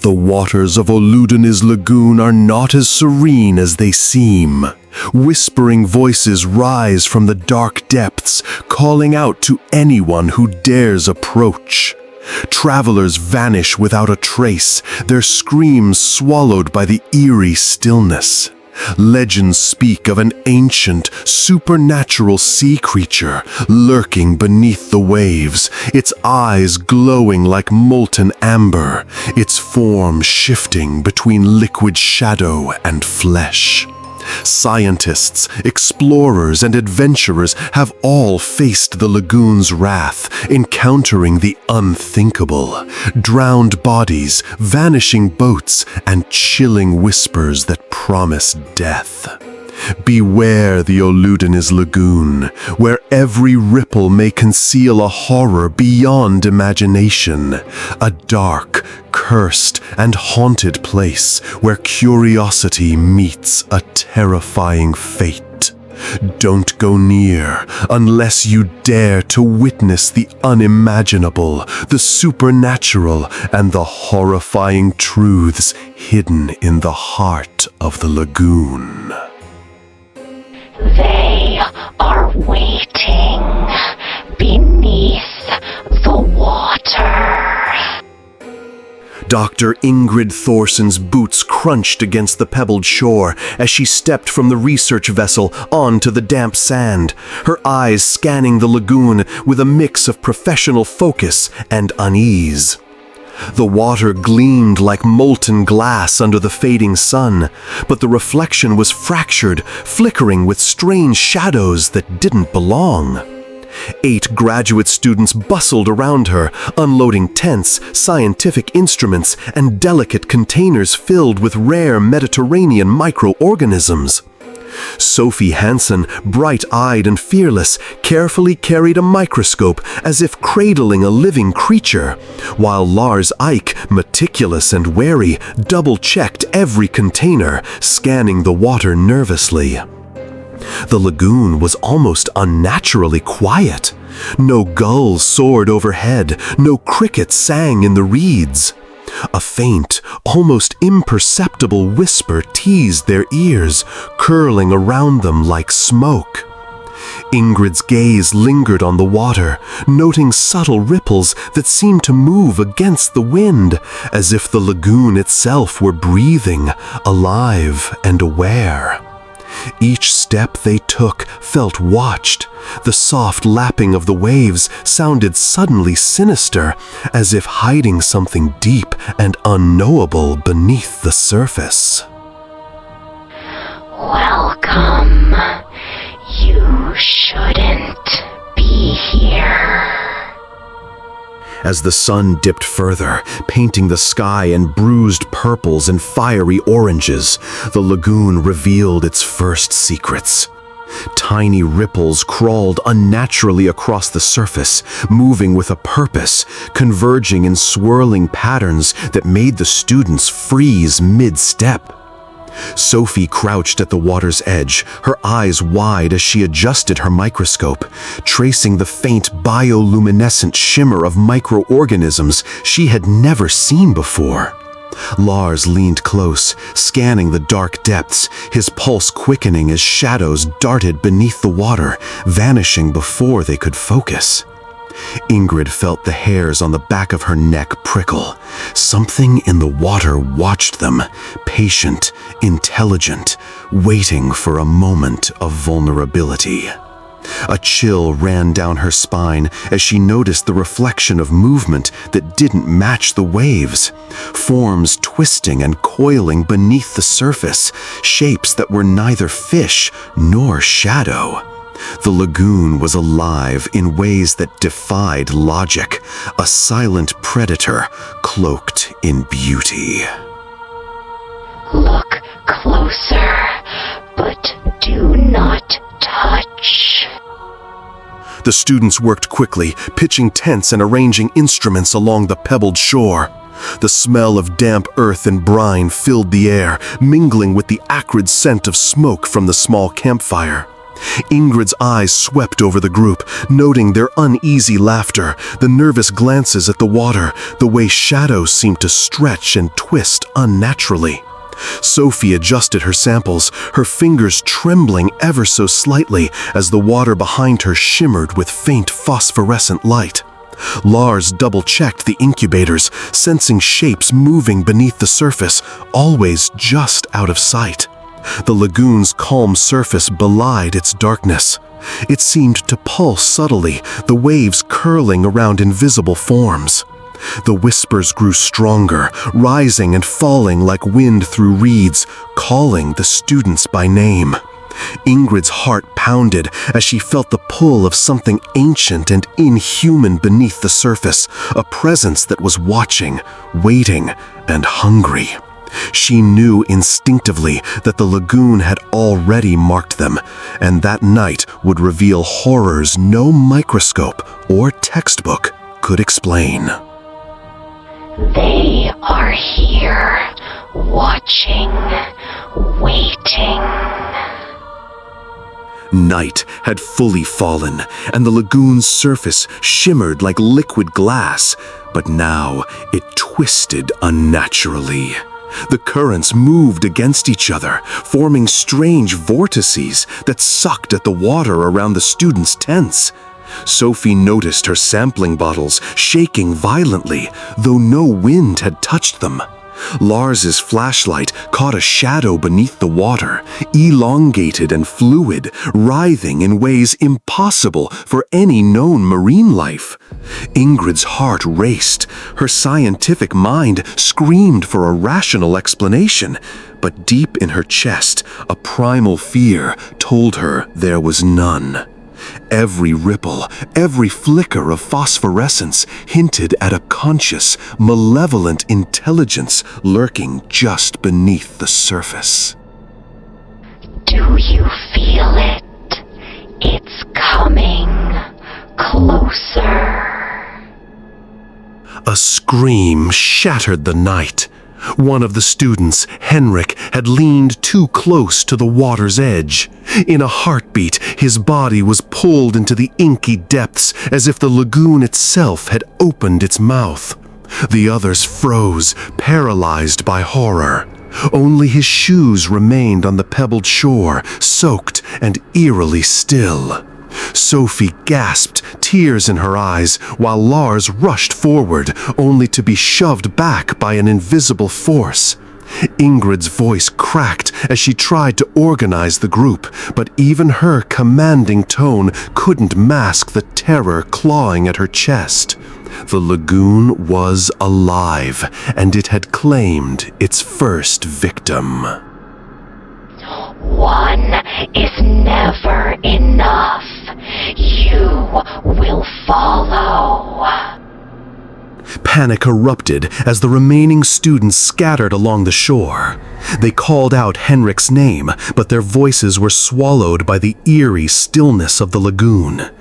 The waters of Oludeniz Lagoon are not as serene as they seem. Whispering voices rise from the dark depths, calling out to anyone who dares approach. Travelers vanish without a trace, their screams swallowed by the eerie stillness. Legends speak of an ancient, supernatural sea creature lurking beneath the waves, its eyes glowing like molten amber, its form shifting between liquid shadow and flesh. Scientists, explorers, and adventurers have all faced the lagoon's wrath, encountering the unthinkable. Drowned bodies, vanishing boats, and chilling whispers that promise death. Beware the Oludeniz Lagoon, where every ripple may conceal a horror beyond imagination. A dark, cursed, and haunted place where curiosity meets a terrifying fate. Don't go near unless you dare to witness the unimaginable, the supernatural, and the horrifying truths hidden in the heart of the lagoon. They are waiting beneath the water. Dr. Ingrid Thorson's boots crunched against the pebbled shore as she stepped from the research vessel onto the damp sand, her eyes scanning the lagoon with a mix of professional focus and unease. The water gleamed like molten glass under the fading sun, but the reflection was fractured, flickering with strange shadows that didn't belong. 8 graduate students bustled around her, unloading tents, scientific instruments, and delicate containers filled with rare Mediterranean microorganisms. Sophie Hansen, bright-eyed and fearless, carefully carried a microscope as if cradling a living creature, while Lars Eick, meticulous and wary, double-checked every container, scanning the water nervously. The lagoon was almost unnaturally quiet. No gulls soared overhead, no crickets sang in the reeds. A faint, almost imperceptible whisper teased their ears, curling around them like smoke. Ingrid's gaze lingered on the water, noting subtle ripples that seemed to move against the wind, as if the lagoon itself were breathing, alive and aware. Each step they took felt watched. The soft lapping of the waves sounded suddenly sinister, as if hiding something deep and unknowable beneath the surface. Welcome. You shouldn't be here. As the sun dipped further, painting the sky in bruised purples and fiery oranges, the lagoon revealed its first secrets. Tiny ripples crawled unnaturally across the surface, moving with a purpose, converging in swirling patterns that made the students freeze mid-step. Sophie crouched at the water's edge, her eyes wide as she adjusted her microscope, tracing the faint bioluminescent shimmer of microorganisms she had never seen before. Lars leaned close, scanning the dark depths, his pulse quickening as shadows darted beneath the water, vanishing before they could focus. Ingrid felt the hairs on the back of her neck prickle. Something in the water watched them, patient, intelligent, waiting for a moment of vulnerability. A chill ran down her spine as she noticed the reflection of movement that didn't match the waves, forms twisting and coiling beneath the surface, shapes that were neither fish nor shadow. The lagoon was alive in ways that defied logic, a silent predator cloaked in beauty. Look closer, but do not touch. The students worked quickly, pitching tents and arranging instruments along the pebbled shore. The smell of damp earth and brine filled the air, mingling with the acrid scent of smoke from the small campfire. Ingrid's eyes swept over the group, noting their uneasy laughter, the nervous glances at the water, the way shadows seemed to stretch and twist unnaturally. Sophie adjusted her samples, her fingers trembling ever so slightly as the water behind her shimmered with faint phosphorescent light. Lars double-checked the incubators, sensing shapes moving beneath the surface, always just out of sight. The lagoon's calm surface belied its darkness. It seemed to pulse subtly, the waves curling around invisible forms. The whispers grew stronger, rising and falling like wind through reeds, calling the students by name. Ingrid's heart pounded as she felt the pull of something ancient and inhuman beneath the surface, a presence that was watching, waiting, and hungry. She knew instinctively that the lagoon had already marked them, and that night would reveal horrors no microscope or textbook could explain. They are here, watching, waiting. Night had fully fallen, and the lagoon's surface shimmered like liquid glass, but now it twisted unnaturally. The currents moved against each other, forming strange vortices that sucked at the water around the students' tents. Sophie noticed her sampling bottles shaking violently, though no wind had touched them. Lars's flashlight caught a shadow beneath the water, elongated and fluid, writhing in ways impossible for any known marine life. Ingrid's heart raced. Her scientific mind screamed for a rational explanation, but deep in her chest, a primal fear told her there was none. Every ripple, every flicker of phosphorescence hinted at a conscious, malevolent intelligence lurking just beneath the surface. Do you feel it? It's coming closer. A scream shattered the night. One of the students, Henrik, had leaned too close to the water's edge. In a heartbeat, his body was pulled into the inky depths as if the lagoon itself had opened its mouth. The others froze, paralyzed by horror. Only his shoes remained on the pebbled shore, soaked and eerily still. Sophie gasped, tears in her eyes, while Lars rushed forward, only to be shoved back by an invisible force. Ingrid's voice cracked as she tried to organize the group, but even her commanding tone couldn't mask the terror clawing at her chest. The lagoon was alive, and it had claimed its first victim. One is never enough. You will follow. Panic erupted as the remaining students scattered along the shore. They called out Henrik's name, but their voices were swallowed by the eerie stillness of the lagoon.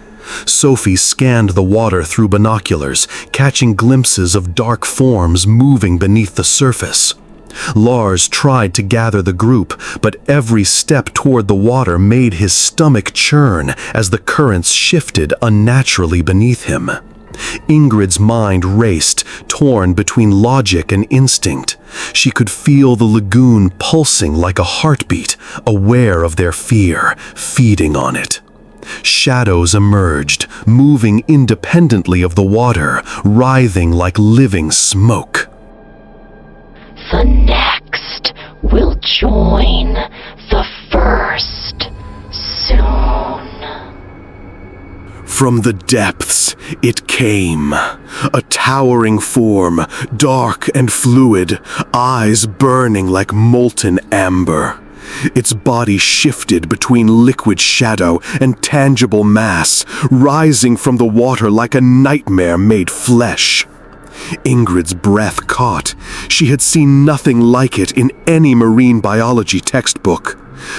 Sophie scanned the water through binoculars, catching glimpses of dark forms moving beneath the surface. Lars tried to gather the group, but every step toward the water made his stomach churn as the currents shifted unnaturally beneath him. Ingrid's mind raced, torn between logic and instinct. She could feel the lagoon pulsing like a heartbeat, aware of their fear, feeding on it. Shadows emerged, moving independently of the water, writhing like living smoke. The next will join the first soon. From the depths, it came. A towering form, dark and fluid, eyes burning like molten amber. Its body shifted between liquid shadow and tangible mass, rising from the water like a nightmare made flesh. Ingrid's breath caught. She had seen nothing like it in any marine biology textbook.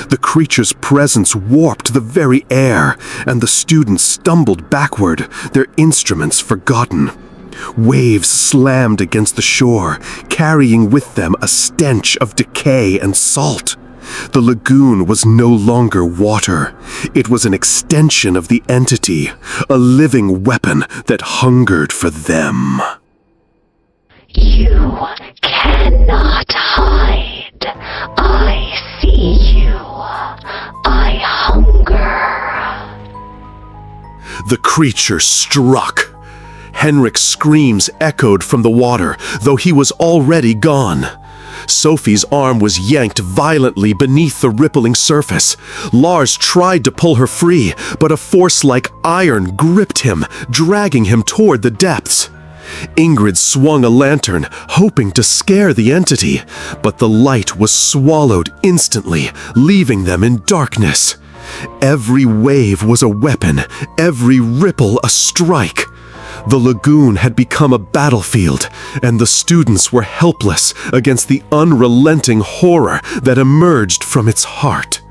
The creature's presence warped the very air, and the students stumbled backward, their instruments forgotten. Waves slammed against the shore, carrying with them a stench of decay and salt. The lagoon was no longer water. It was an extension of the entity, a living weapon that hungered for them. You cannot hide. I see you. I hunger. The creature struck. Henrik's screams echoed from the water, though he was already gone. Sophie's arm was yanked violently beneath the rippling surface. Lars tried to pull her free, but a force like iron gripped him, dragging him toward the depths. Ingrid swung a lantern, hoping to scare the entity, but the light was swallowed instantly, leaving them in darkness. Every wave was a weapon, every ripple a strike. The lagoon had become a battlefield, and the students were helpless against the unrelenting horror that emerged from its heart.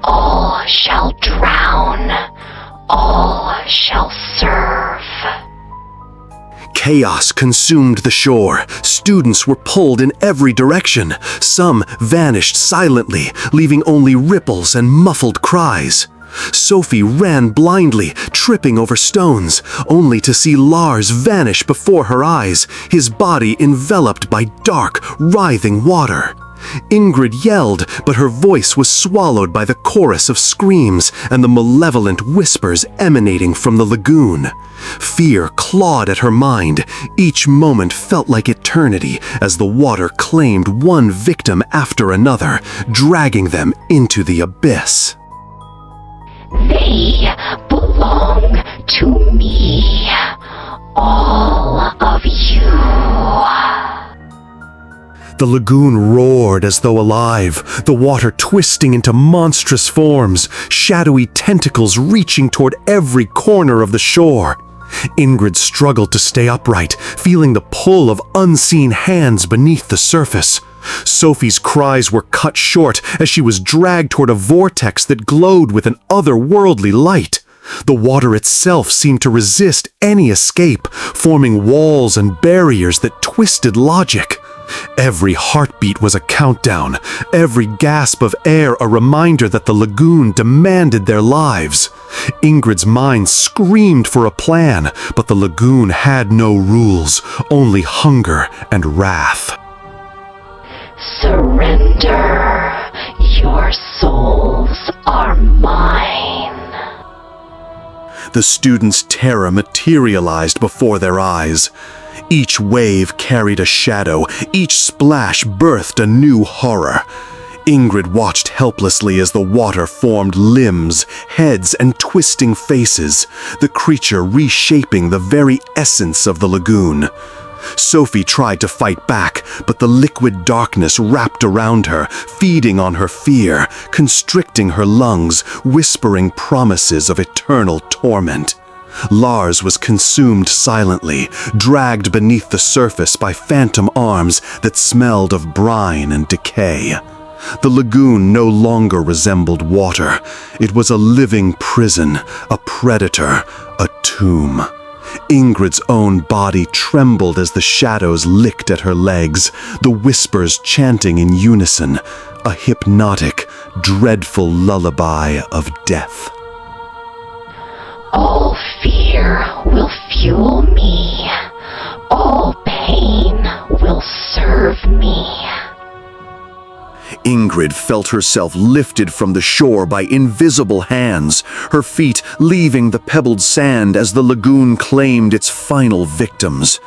All shall drown. All shall serve. Chaos consumed the shore. Students were pulled in every direction. Some vanished silently, leaving only ripples and muffled cries. Sophie ran blindly, tripping over stones, only to see Lars vanish before her eyes, his body enveloped by dark, writhing water. Ingrid yelled, but her voice was swallowed by the chorus of screams and the malevolent whispers emanating from the lagoon. Fear clawed at her mind. Each moment felt like eternity as the water claimed one victim after another, dragging them into the abyss. They belong to me. All of you. The lagoon roared as though alive, the water twisting into monstrous forms, shadowy tentacles reaching toward every corner of the shore. Ingrid struggled to stay upright, feeling the pull of unseen hands beneath the surface. Sophie's cries were cut short as she was dragged toward a vortex that glowed with an otherworldly light. The water itself seemed to resist any escape, forming walls and barriers that twisted logic. Every heartbeat was a countdown, every gasp of air a reminder that the lagoon demanded their lives. Ingrid's mind screamed for a plan, but the lagoon had no rules, only hunger and wrath. Surrender. Your souls are mine. The students' terror materialized before their eyes. Each wave carried a shadow, each splash birthed a new horror. Ingrid watched helplessly as the water formed limbs, heads, and twisting faces, the creature reshaping the very essence of the lagoon. Sophie tried to fight back, but the liquid darkness wrapped around her, feeding on her fear, constricting her lungs, whispering promises of eternal torment. Lars was consumed silently, dragged beneath the surface by phantom arms that smelled of brine and decay. The lagoon no longer resembled water. It was a living prison, a predator, a tomb. Ingrid's own body trembled as the shadows licked at her legs, the whispers chanting in unison, a hypnotic, dreadful lullaby of death. All fear will fuel me. All pain will serve me. Ingrid felt herself lifted from the shore by invisible hands, her feet leaving the pebbled sand as the lagoon claimed its final victims.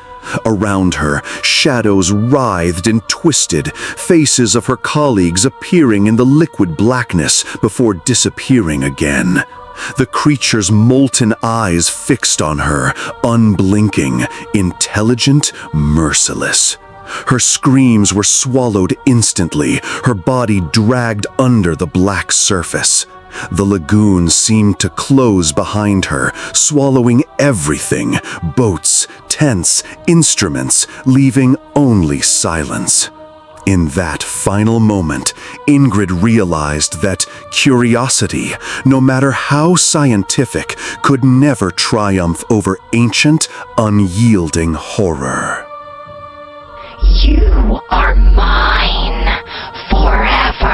Around her, shadows writhed and twisted, faces of her colleagues appearing in the liquid blackness before disappearing again. The creature's molten eyes fixed on her, unblinking, intelligent, merciless. Her screams were swallowed instantly, her body dragged under the black surface. The lagoon seemed to close behind her, swallowing everything, boats, tents, instruments, leaving only silence. In that final moment, Ingrid realized that curiosity, no matter how scientific, could never triumph over ancient, unyielding horror. You are mine forever.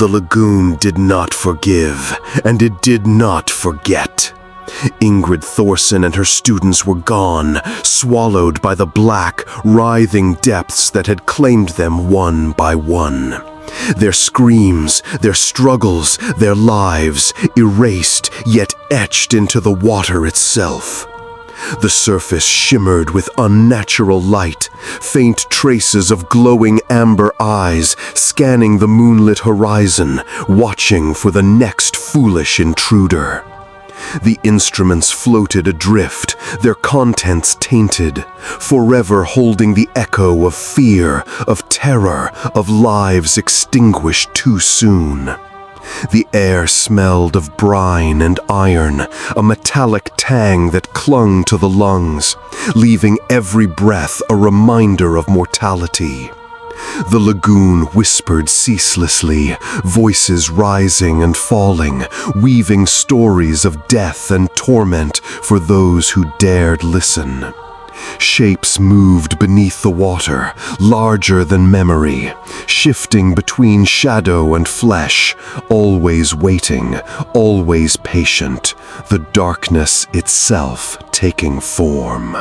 The lagoon did not forgive, and it did not forget. Ingrid Thorson and her students were gone, swallowed by the black, writhing depths that had claimed them one by one. Their screams, their struggles, their lives, erased yet etched into the water itself. The surface shimmered with unnatural light, faint traces of glowing amber eyes scanning the moonlit horizon, watching for the next foolish intruder. The instruments floated adrift, their contents tainted, forever holding the echo of fear, of terror, of lives extinguished too soon. The air smelled of brine and iron, a metallic tang that clung to the lungs, leaving every breath a reminder of mortality. The lagoon whispered ceaselessly, voices rising and falling, weaving stories of death and torment for those who dared listen. Shapes moved beneath the water, larger than memory, shifting between shadow and flesh, always waiting, always patient, the darkness itself taking form.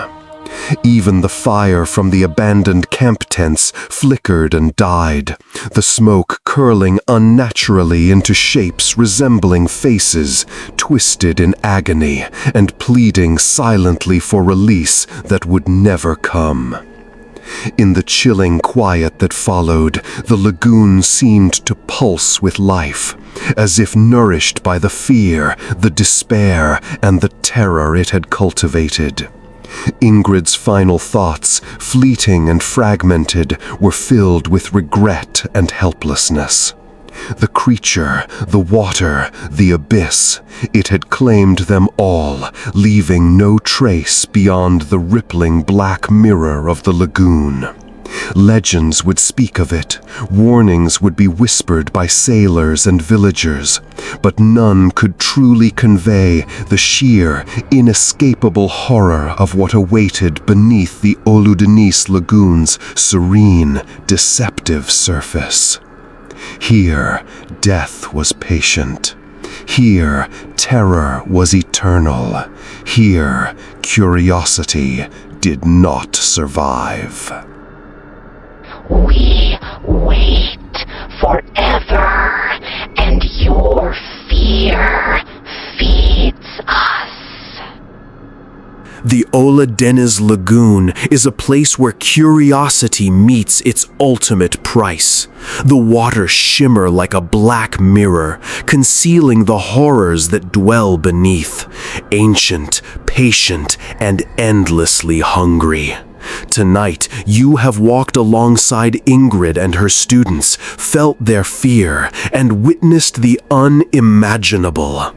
Even the fire from the abandoned camp tents flickered and died, the smoke curling unnaturally into shapes resembling faces, twisted in agony and pleading silently for release that would never come. In the chilling quiet that followed, the lagoon seemed to pulse with life, as if nourished by the fear, the despair, and the terror it had cultivated. Ingrid's final thoughts, fleeting and fragmented, were filled with regret and helplessness. The creature, the water, the abyss, it had claimed them all, leaving no trace beyond the rippling black mirror of the lagoon. Legends would speak of it, warnings would be whispered by sailors and villagers, but none could truly convey the sheer, inescapable horror of what awaited beneath the Oludeniz Lagoon's serene, deceptive surface. Here, death was patient. Here, terror was eternal. Here, curiosity did not survive. We wait forever, and your fear feeds us. The Oludeniz Lagoon is a place where curiosity meets its ultimate price. The waters shimmer like a black mirror, concealing the horrors that dwell beneath, ancient, patient, and endlessly hungry. Tonight, you have walked alongside Ingrid and her students, felt their fear, and witnessed the unimaginable.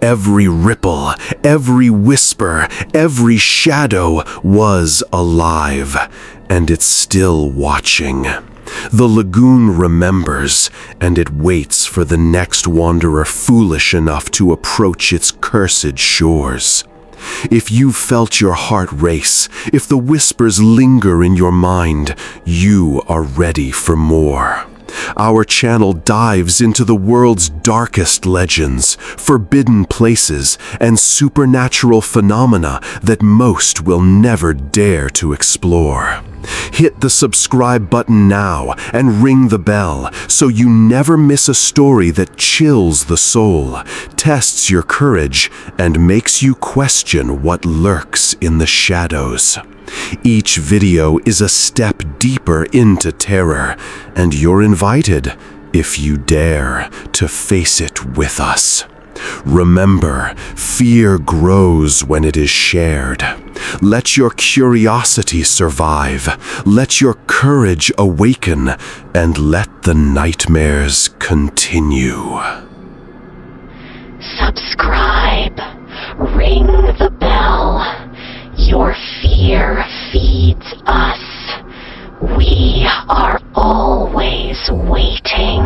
Every ripple, every whisper, every shadow was alive, and it's still watching. The lagoon remembers, and it waits for the next wanderer foolish enough to approach its cursed shores. If you've felt your heart race, if the whispers linger in your mind, you are ready for more. Our channel dives into the world's darkest legends, forbidden places, and supernatural phenomena that most will never dare to explore. Hit the subscribe button now and ring the bell so you never miss a story that chills the soul, tests your courage, and makes you question what lurks in the shadows. Each video is a step deeper into terror, and you're invited, if you dare, to face it with us. Remember, fear grows when it is shared. Let your curiosity survive, let your courage awaken, and let the nightmares continue. Subscribe, ring the bell. Your fear feeds us. We are always waiting.